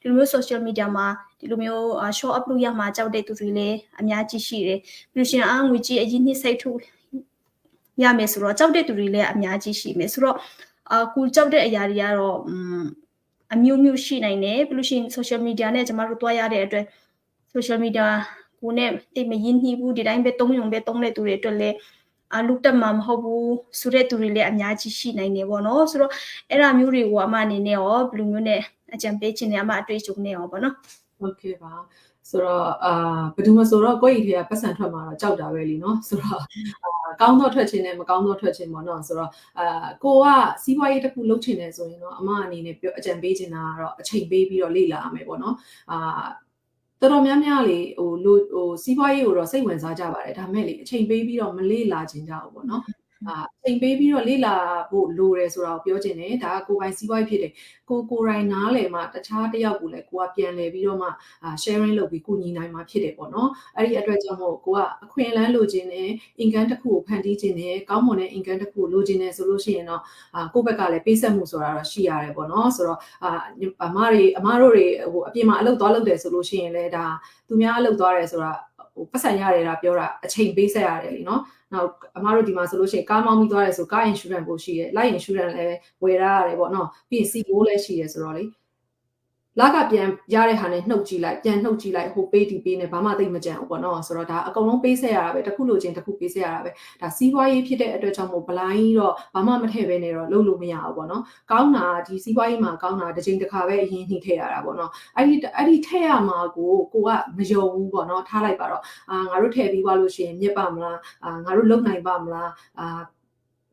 ဒီလိုမျိုး social media မှာဒီလိုမျိုး show up လုပ်ရမှာကြောက်တဲ့သူတွေလည်းအများကြီးရှိတယ်ပြီးလို့ရှိရင်ငွေကြီးအရင်နှစ်စိတ်ထုတ်ရမယ်ဆိုတော့ကြောက်တဲ့သူတွေလည်းအများကြီးရှိမယ်ဆိုတော့ကိုကြောက်တဲ့အရာတွေကတော့အမျိုးမျိုးရှိနိုင်တယ်ပြီးလို့ရှိရင် social media နဲ့ကျွန်တော်တို့တွားရတဲ့အတွက် social media ကိုနဲ့တိတ်မရင်းနှီးဘူးဒီတိုင်းပဲသုံးတဲ့သူတွေအတွက်လည်းလူတက်မှာမဟုတ်ဘူးဆိုတဲ့သူတွေလည်းအများကြီးရှိနိုင်တယ်ပေါ့နော်ဆိုတော့အဲ့ဒါမျိုးတွေကိုအမအနေနဲ့ရောဘယ်လိုမျိုးနဲ့အကြံပေးခြင်းနဲ့အမအတွေ့အကြုံနဲ့ရောပေါ့နော် Okay ပါဆိုတော့ဘယ်သူမှဆိုတော့ကိုယ့်အိမ်ထဲကပတ်စံထွက်မှာတော့ကြောက်တာပဲလीเนาะဆိုတော့ကောင်းတော့ထွက်ခြင်းနဲ့မကောင်းတော့ထွက်ခြင်းပေါ့နော်ဆိုတော့ကိုကစီးပွားရေးတစ်ခုလုပ်ချင်တယ်ဆိုရင်တော့အမအနေနဲ့ပြောအကြံပေးချင်တာကတော့အချိန်ပေးပြီးတော့လေ့လာရမယ်ပေါ့နော်တော်တော်များများလေဟိုစီးပွားရေးကိုတော့စိတ်ဝင်စားကြပါတယ်ဒါမဲ့လေအချိန်ပေးပြီးတော့မလေ့လာခြင်းကြဘူးပေါ့နော်အချိန်ပေးပြီးတော့လေ့လာဖို့လိုတယ်ဆိုတာကိုပြောချင်တယ်ဒါကကိုယ်ပိုင်စီးပွားရေးဖြစ်တယ်ကိုယ်တိုင်နားလည်မှတခြားတစ်ယောက်ကိုလည်းကိုကပြန်လည်ပြီးတော့မှ sharing လုပ်ပြီးကိုညီနိုင်မှာဖြစ်တယ်ပေါ့နော်အဲ့ဒီအတွက်ကြောင့်မို့ကိုကအခွင့်အလမ်းလိုချင်တယ် income တစ်ခုကိုဖန်တီးခြင်းနဲ့ကောင်းမွန်တဲ့ income တစ်ခုကိုလိုချင်တယ်ဆိုလို့ရှိရင်တော့ကိုယ့်ဘက်ကလည်းပေးဆက်မှုဆိုတာတော့ရှိရတယ်ပေါ့နော်ဆိုတော့အမတို့တွေဟိုအပြင်မှာအလုပ်သွားလုပ်တယ်ဆိုလို့ရှိရင်လည်းဒါသူများအလုပ်သွားတယ်ဆိုတာဟိုပတ်စံရတယ်တာပြောတာအချိန်ပေးဆက်ရတယ်လीเนาะနောက်အမတို့ဒီမှာဆိုလို့ရှိရင်ကားမောင်းပြီးသွားတယ်ဆိုကား insurance ကိုရှိတယ် life insurance လည်းဝယ်ရတယ်ပေါ့နော်ပြီးရင် CO လည်းရှိတယ်ဆိုတော့လေလကပြန်ရတဲ့ဟာနဲ့နှုတ်ကြည့်လိုက်ပြန်နှုတ်ကြည့်လိုက်ဟိုပေးဒီပေးနဲ့ဘာမှသိမကြံဘူးပေါ့နော်ဆိုတော့ဒါအကုန်လုံးပေးဆက်ရတာပဲတစ်ခုလိုချင်တစ်ခုပေးဆက်ရတာပဲဒါစီးပွားရေးဖြစ်တဲ့အတွက်ကြောင့်မို့ဘလိုင်းတော့ဘာမှမထည့်ပဲနေတော့လုပ်လို့မရဘူးပေါ့နော်ကောင်းတာဒီစီးပွားရေးမှာကောင်းတာတစ်ချိန်တစ်ခါပဲအရင်နှိမ့်ထည့်ရတာပေါ့နော်အဲ့ဒီထည့်ရမှာကိုကမယုံဘူးပေါ့နော်ထားလိုက်ပါတော့ငါတို့ထည့်ပြီးသွားလို့ရှိရင်မြစ်ပါမလားငါတို့လုံနိုင်ပါမလာ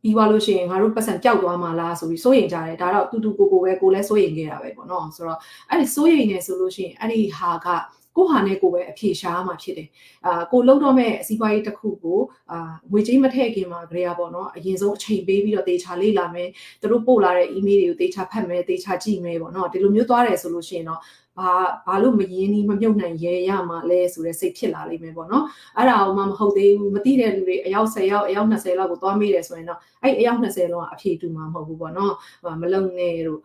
းပြီးသွားလို့ရှိရင်ငါတို့ပတ်စံပျောက်သွားမှာလားဆိုပြီးစိုးရိမ်ကြတယ်ဒါတော့တူတူကိုပဲကိုလည်းစိုးရိမ်ခဲ့တာပဲပေါ့နော်ဆိုတော့အဲ့ဒီစိုးရိမ်နေဆိုလို့ရှိရင်အဲ့ဒီဟာကကိုဟာနဲ့ကိုပဲအဖြေရှားမှာဖြစ်တယ်ကိုလုံးတော့မဲ့အစည်းအဝေးတစ်ခုကိုငွေကြေးမထည့်ခင်မှာကြရပေါ့နော်အရင်ဆုံးအချိန်ပေးပြီးတော့တေချာလေ့လာမယ်သူတို့ပို့လာတဲ့ email တွေကိုတေချာဖတ်မယ်တေချာကြည့်မယ်ပေါ့နော်ဒီလိုမျိုးသွားတယ်ဆိုလို့ရှိရင်တော့ဘာလို့မရင်းနှီးမမြုပ်နိုင်ရဲရမှာလဲဆိုတဲ့စိတ်ဖြစ်လာလိမ့်မယ်ပေါ့နော်အဲ့ဒါမှမဟုတ်သေးဘူးမသိတဲ့လူတွေအယောက်10ယောက်အယောက်20လောက်ကိုသွားမေးတယ်ဆိုရင်တော့အဲ့အယောက်20လောက်ကအဖြေတူမှာမဟုတ်ဘူးပေါ့နော်မလုံနဲ့တို့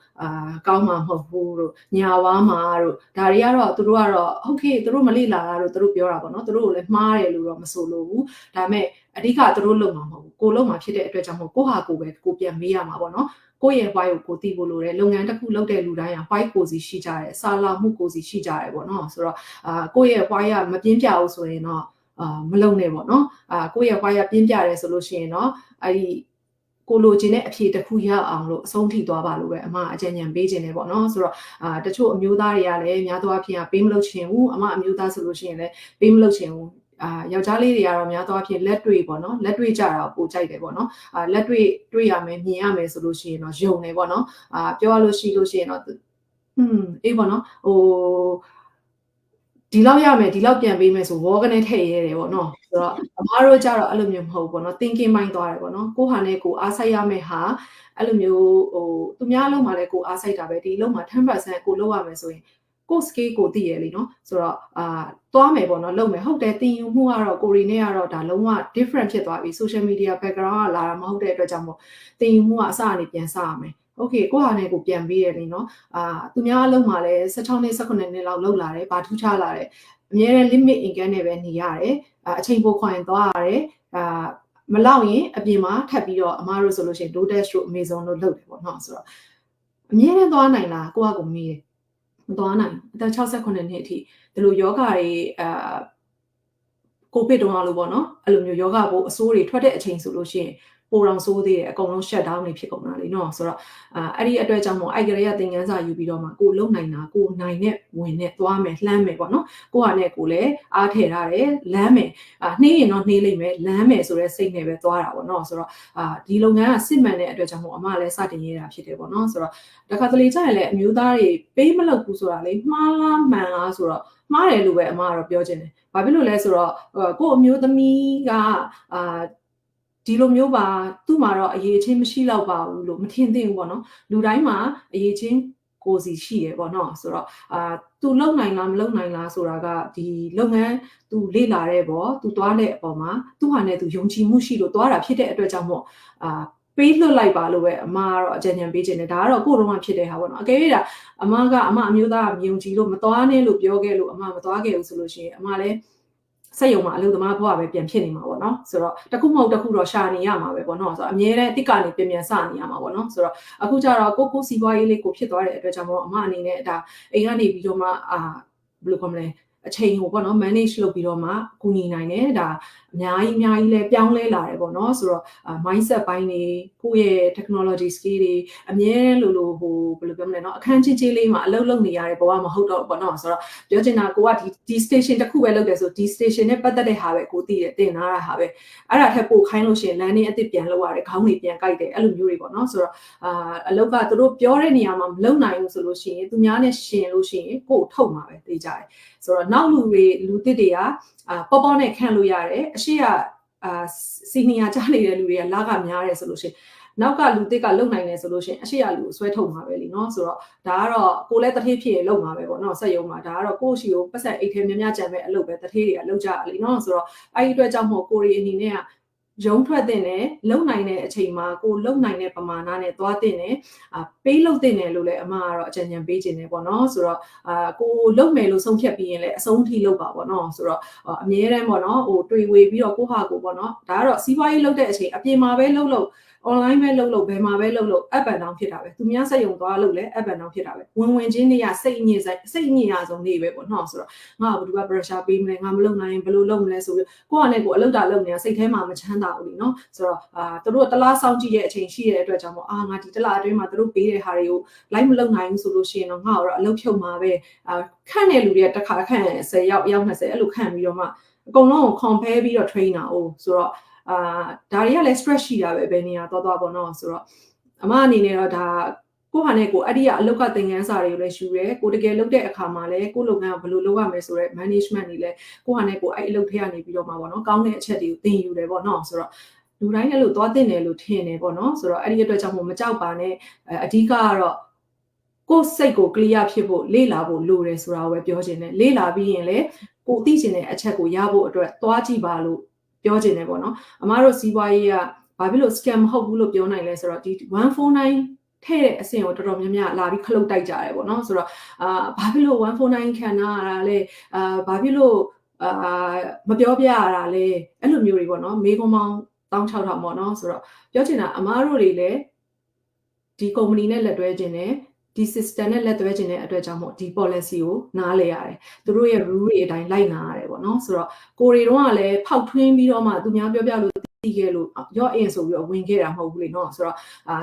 ကောင်းမှာမဟုတ်ဘူးတို့ညာဝါမှာတို့ဒါတွေကတော့သူတို့ကတော့ဟုတ်ကဲ့သူတို့မလေ့လာတာတို့သူတို့ပြောတာပေါ့နော်သူတို့ကိုလည်းမှားတယ်လို့တော့မဆိုလို့ဘူးဒါပေမဲ့အဓိကသူတို့လုံမှာမဟုတ်ဘူးကိုလုံမှာဖြစ်တဲ့အတွက်ကြောင့်မို့ကိုဟာကိုပဲကိုပြန်မေးရမှာပေါ့နော်ကိုယ့်ရဲ့ why ကိုသိဖို့လိုတယ်လုပ်ငန်းတစ်ခုလုပ်တဲ့လူတိုင်းက why ကိုစီရှိကြတယ်စာလာမှုကိုစီရှိကြတယ်ပေါ့နော်ဆိုတော့ကိုယ့်ရဲ့ why ကမပြင်းပြဘူးဆိုရင်တော့မလုံနဲ့ပေါ့နော်ကိုယ့်ရဲ့ why ကပြင်းပြတယ်ဆိုလို့ရှိရင်တော့အဲ့ဒီကိုလိုချင်တဲ့အဖြေတစ်ခုရအောင်လို့အဆုံးထိသွားပါလို့ပဲအမအကြံဉာဏ်ပေးခြင်းတယ်ပေါ့နော်ဆိုတော့တချို့အမျိုးသားတွေကလည်းများသောအားဖြင့်ပေးမလုပ်ချင်ဘူးအမအမျိုးသားဆိုလို့ရှိရင်လည်းပေးမလုပ်ချင်ဘူးယောက်ျားလေးတွေကတော့များသောအားဖြင့်လက်တွေ့ပေါ့နော်လက်တွေ့ကြတာပိုကြိုက်တယ်ပေါ့နော်လက်တွေ့ရမယ်မြင်ရမယ်ဆိုလို့ရှိရင်တော့ယုံတယ်ပေါ့နော်ပြောရလို့ရှိရင်တော့အေးပေါ့နော်ဟိုဒီလောက်ရမယ်ဒီလောက်ပြန်ပေးမယ်ဆိုဝေါကနေထည့်ရဲတယ်ပေါ့နော်ဆိုတော့အမားတို့ကြတော့အဲ့လိုမျိုးမဟုတ်ဘူးပေါ့နော် thinking mind သွားတယ်ပေါ့နော်ကိုဟာနဲ့ကိုအားစိုက်ရမယ်ဟာအဲ့လိုမျိုးဟိုသူများအလုံးမှာလည်းကိုအားစိုက်တာပဲဒီအလုံးမှာ 10% ကိုလုပ်ရမယ်ဆိုရင်ကို scale ကိုသိရလေနော်ဆိုတော့သွားမယ်ပေါ့နော်လုပ်မယ်ဟုတ်တယ်တင်ယူမှုကတော့ကိုရီနဲ့ကတော့ဒါလုံးဝ different ဖြစ်သွားပြီ social media background ကလာတာမဟုတ်တဲ့အတွက်ကြောင့်မို့တင်ယူမှုကအစအနေပြန်စရမယ်โอเคကိုဟာနဲ့ကိုပြန်ပေးတယ်လေနော်သူများအလုံးမှာလည်း16နှစ်18နှစ်လောက်လောက်လာတယ်ဘာထူးခြားလာတယ်အများနဲ့ limit income နဲ့ပဲနေရတယ်အချိန်ပိုခွန်သွားရတယ်မလောက်ရင်အပြင်မှာထပ်ပြီးတော့အမားတို့ဆိုလို့ရှိရင် DoorDash တို့ Amazon တို့လုပ်တယ်ပေါ့နော်ဆိုတော့အများနဲ့သွားနိုင်လားကိုကကိုမေးတယ်မသွားနိုင်အသက်68နှစ်အထိဒီလိုယောဂတွေကိုဗစ်တုန်းကလို့ပေါ့နော်အဲ့လိုမျိုးယောဂပိုးအဆိုးတွေထွက်တဲ့အချိန်ဆိုလို့ရှိရင်ပိုတော်ဆိုးသေးတယ်အကုန်လုံး shut down နေဖြစ်ကုန်တာလေနော်ဆိုတော့အဲ့ဒီအတွက်ကြောင့်မို့အဲ့ကလေးကသင်ခန်းစာယူပြီးတော့မှကိုလုံနိုင်တာကိုနိုင်နဲ့ဝင်နဲ့သွားမယ်လှမ်းမယ်ပေါ့နော်ကိုဟာနဲ့ကိုလည်းအားထည့်ထားတယ်လမ်းမယ်နှေးရင်တော့နှေးလိမ့်မယ်လမ်းမယ်ဆိုတဲ့စိတ်နဲ့ပဲသွားတာပေါ့နော်ဆိုတော့ဒီလုပ်ငန်းကစစ်မှန်တဲ့အတွက်ကြောင့်မို့အမလည်းစတင်ရတာဖြစ်တယ်ပေါ့နော်ဆိုတော့တခါတလေကျရင်လည်းအမျိုးသားတွေပေးမလုပ်ဘူးဆိုတာလေမှားလားမှန်လားဆိုတော့မှားတယ်လို့ပဲအမကတော့ပြောချင်တယ်ဘာဖြစ်လို့လဲဆိုတော့ကို့အမျိုးသမီးကဒီလိုမျိုးပါသူ့မှာတော့အရေးချင်းမရှိတော့ပါဘူးလို့မထင်သင့်ဘူးပေါ့နော်လူတိုင်းမှာအရေးချင်းကိုစီရှိရပေါ့နော်ဆိုတော့သူလုံနိုင်လားမလုံနိုင်လားဆိုတာကဒီလုပ်ငန်းသူလေ့လာတဲ့ပေါ့သူသွားတဲ့အပေါ်မှာသူ့ဟာနဲ့သူယုံကြည်မှုရှိလို့သွားတာဖြစ်တဲ့အတွက်ကြောင့်မို့ပ ပေးလွတ်လိုက်ပါလို့ပဲအမကတော့အကြံဉာဏ်ပေးခြင်းတယ်ဒါကတော့ကိုယ်တော့မှဖြစ်တဲ့ဟာပေါ့နော်အကယ်၍ဒါအမအမျိုးသားမြုံကြည်လို့မသွားနဲ့လို့ပြောခဲ့လို့အမမသွားခဲ့ဘူးဆိုလို့ရှိရင်အမလည်းစက်ရုံမှာအလုပ်သမားဘဝပဲပြန်ဖြစ်နေမှာပေါ့နော်ဆိုတော့တခုမဟုတ်တခုတော့ရှာနေရမှာပဲပေါ့နော်ဆိုတော့အမြဲတမ်းအစ်ကနေပြန်စနေရမှာပေါ့နော်ဆိုတော့အခုကျတော့ကိုစီးပွားရေးလေးကိုဖြစ်သွားတဲ့အတွက်ကြောင့်မို့အမအနေနဲ့ဒါအိမ်ကနေပြီးတော့မှဘယ်လိုခေါ်မလဲအချိန်ကိုပေါ့နော် manage လုပ်ပြီးတော့မှကူညီနိုင်တယ်ဒါအများကြီးလဲပြောင်းလဲလာတယ်ပေါ့နော်ဆိုတော့mindset ပိုင်းတွေကိုယ့်ရဲ့ technology skill တွေအမြဲလိုဟိုဘယ်လိုပြောမလဲเนาะအခန်းကြီးလေးမှာအလုပ်လုပ်နေရတဲ့ဘဝမဟုတ်တော့ပေါ့နော်ဆိုတော့ပြောချင်တာကိုကဒီ station တစ်ခုပဲလုပ်တယ်ဆိုဒီ station နဲ့ပတ်သက်တဲ့ဟာပဲကိုသိတယ်တင်နာတာဟာပဲအဲ့ဒါထက်ပိုခိုင်းလို့ရှိရင် landing အသစ်ပြန်လုပ်ရတယ်ခေါင်းတွေပြန်ကိုက်တယ်အဲ့လိုမျိုးတွေပေါ့နော်ဆိုတော့အလုပ်ကသူတို့ပြောတဲ့နေရာမှာမလုပ်နိုင်ဘူးဆိုလို့ရှိရင်သူများနဲ့ရှင်လို့ရှိရင်ကိုယ်ထုတ်မှာပဲသိကြတယ်ဆိုတော့နောက်လူသစ်တွေကပေါ်နဲ့ခန့်လို့ရတယ်အရှိကစီနီယာချနေတဲ့လူတွေကလာကများတယ်ဆိုလို့ရှိရင်နောက်ကလူသစ်ကလုံနိုင်တယ်ဆိုလို့ရှိရင်အရှိရလူကိုဆွဲထုတ်မှာပဲလीเนาะဆိုတော့ဒါကတော့ကိုလည်းတထေးဖြစ်ရင်လုံမှာပဲပေါ့เนาะစက်ရုံမှာဒါကတော့ကိုယ့်ရှိကိုပတ်ဆက်အိတ်ထဲများကြံမဲ့အလုပ်ပဲတထေးတွေကလုံကြရလीเนาะဆိုတော့အဲ့ဒီအတွက်ကြောင့်မို့ကိုရီအနေနဲ့ကရုံးထွက်တဲ့နဲ့လုံနိုင်တဲ့အချိန်မှာကိုလုံနိုင်တဲ့ပမာဏနဲ့သွားတဲ့နဲ့ပေးလုပ်တဲ့နဲ့လို့လည်းအမကတော့အကြံဉာဏ်ပေးခြင်းတယ်ပေါ့နော်ဆိုတော့ကိုလုံမယ်လို့ဆုံးဖြတ်ပြီးရင်လည်းအဆုံးထိလုပ်ပါပေါ့နော်ဆိုတော့အမြဲတမ်းပေါ့နော်ဟိုတွေ့ဝေပြီးတော့ကိုဟာကိုပေါ့နော်ဒါကတော့စီးပွားရေးလုပ်တဲ့အချိန်အပြင်မှာပဲလုပ် online ပဲလုပ်ဘယ်မှာပဲလုပ် up and down ဖြစ်တာပဲသူများစက်ရုံသွားလုပ်လဲ up and down ဖြစ်တာပဲဝင်ချင်းတွေကစိတ်ညစ်ရဆုံးနေပဲပေါ့နော်ဆိုတော့ငါကဘယ်သူက pressure ပေးမလဲငါမလုပ်နိုင်ရင်ဘယ်လိုလုပ်မလဲဆိုပြီးကိုကလည်းကိုအလုပ်တာလုပ်နေတာစိတ်ထဲမှာမချမ်းသာဘူးလीနော်ဆိုတော့သူတို့တလားစောင့်ကြည့်တဲ့အချိန်ရှိတဲ့အတွက်ကြောင့်မို့ငါဒီတလားအတွင်းမှာသူတို့ပေးတဲ့ဟာတွေကို live မလုပ်နိုင်ဘူးဆိုလို့ရှိရင်တော့ငါကတော့အလုပ်ဖြုတ်မှာပဲခန့်တဲ့လူတွေကတစ်ခါခန့်10ယောက်20အဲ့လိုခန့်ပြီးတော့မှအကုန်လုံးကို compare ပြီးတော့ train တာ哦ဆိုတော့ဒါတွေကလည်း stress ရှိတာပဲဘယ်နေရာသွားပေါ့နော်ဆိုတော့အမအနေနဲ့တော့ဒါကိုဟာနဲ့ကိုအဲ့ဒီကအလုပ်ကသင်ခန်းစာတွေကိုလည်းယူရဲကိုတကယ်လုပ်တဲ့အခါမှာလည်းကိုလုပ်ငန်းကဘယ်လိုလုပ်ရမလဲဆိုတော့ management တွေလည်းကိုဟာနဲ့ကိုအဲ့အလုပ်ထဲကနေပြီးတော့မှာပေါ့နော်ကောင်းတဲ့အချက်တွေကိုသင်ယူတယ်ပေါ့နော်ဆိုတော့လူတိုင်းလည်းလို့သွားတင်တယ်လို့ထင်တယ်ပေါ့နော်ဆိုတော့အဲ့ဒီအတွက်ကြောင့်မို့မကြောက်ပါနဲ့အဓိကကတော့ကိုယ်စိတ်ကို clear ဖြစ်ဖို့လေ့လာဖို့လိုတယ်ဆိုတာကိုပဲပြောချင်တယ်လေ့လာပြီးရင်လည်းကိုသိချင်တဲ့အချက်ကိုရဖို့အတွက်သွားကြည့်ပါလို့ပြောချင်တယ်ပေါ့နော်အမားတို့စီးပွားရေးကဘာဖြစ်လို့ scam မဟုတ်ဘူးလို့ပြောနိုင်လဲဆိုတော့ဒီ149ထဲ့တဲ့အဆင့်ကိုတော်တော်များများလာပြီးခလုတ်တိုက်ကြတယ်ပေါ့နော်ဆိုတော့ဘာဖြစ်လို့149ခံရတာလဲဘာဖြစ်လို့မပြောပြရတာလဲအဲ့လိုမျိုးတွေပေါ့နော်မေးခွန်းပေါင်း16000ပေါ့နော်ဆိုတော့ပြောချင်တာအမားတို့တွေလည်းဒီ company နဲ့လက်တွဲခြင်းနဲ့ဒီ system နဲ့လက်သွဲခြင်းတဲ့အတွက်ကြောင့်မို့ဒီ policy ကိုနားလဲရတယ်သူတို့ရဲ့ rule တွေအတိုင်းလိုက်နာရတယ်ပေါ့နော်ဆိုတော့ကိုရီတော့ကလည်းဖောက်ထွင်းပြီးတော့မှသူများပြောပြလို့သိခဲ့လို့ရော့အင်ဆိုပြီးတော့ဝင်ခဲ့တာမဟုတ်ဘူးလေနော်ဆိုတော့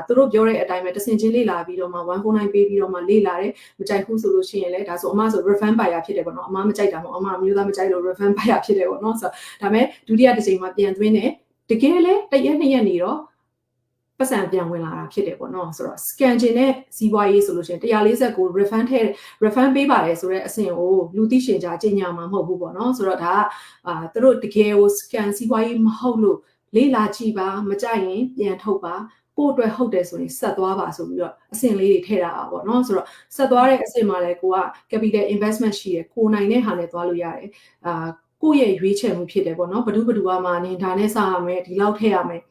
သူတို့ပြောတဲ့အတိုင်းပဲတဆင်ချင်းလေ့လာပြီးတော့မှ149ပေးပြီးတော့မှလေ့လာတယ်မကြိုက်ဘူးဆိုလို့ရှိရင်လည်းဒါဆိုအမဆို refund buyer ဖြစ်တယ်ပေါ့နော်အမမကြိုက်တာမဟုတ်အမမျိုးသားမကြိုက်လို့ refund buyer ဖြစ်တယ်ပေါ့နော်ဆိုတော့ဒါပေမဲ့ဒုတိယတစ်ချိန်မှာပြန်သွင်းတယ်တကယ်လည်းတစ်ရက်နှစ်ရက်နေတော့ပတ်စံပြန်ဝင်လာတာဖြစ်တယ်ပေါ့နော်ဆိုတော့ scan ခြင်းနဲ့စီးပွားရေးဆိုလို့ရှိရင်149 refund ပေးပါတယ်ဆိုတဲ့အဆင့်ကိုလူသိရှင်ကြားကြေညာမှာမဟုတ်ဘူးပေါ့နော်ဆိုတော့ဒါကသူတို့တကယ်ကို scan စီးပွားရေးမဟုတ်လို့လေ့လာကြည့်ပါမကြိုက်ရင်ပြန်ထုတ်ပါကိုယ့်အတွက်ဟုတ်တယ်ဆိုရင်ဆက်သွားပါဆိုပြီးတော့အဆင့်လေးတွေထည့်တာပါပေါ့နော်ဆိုတော့ဆက်သွားတဲ့အဆင့်မှာလည်းကိုက capital investment ရှိတယ်ကိုနိုင်တဲ့ဟာနဲ့သွားလို့ရတယ်ကိုယ့်ရဲ့ရွေးချယ်မှုဖြစ်တယ်ပေါ့နော်ဘယ်သူကမှနင်ဒါနဲ့စရမယ်ဒီလောက်ထည့်ရမယ်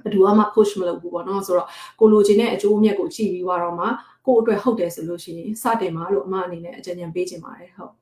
ဘယ်သူမှ push မလုပ်ဘူးပေါ့နော်ဆိုတော့ကိုလိုချင်တဲ့အကျိုးအမြတ်ကိုကြည့်ပြီးတော့မှကိုယ့်အတွက်ဟုတ်တယ်ဆိုလို့ရှိရင်စတင်ပါလို့အမအနေနဲ့အကြံဉာဏ်ပေးချင်ပါတယ်ဟုတ်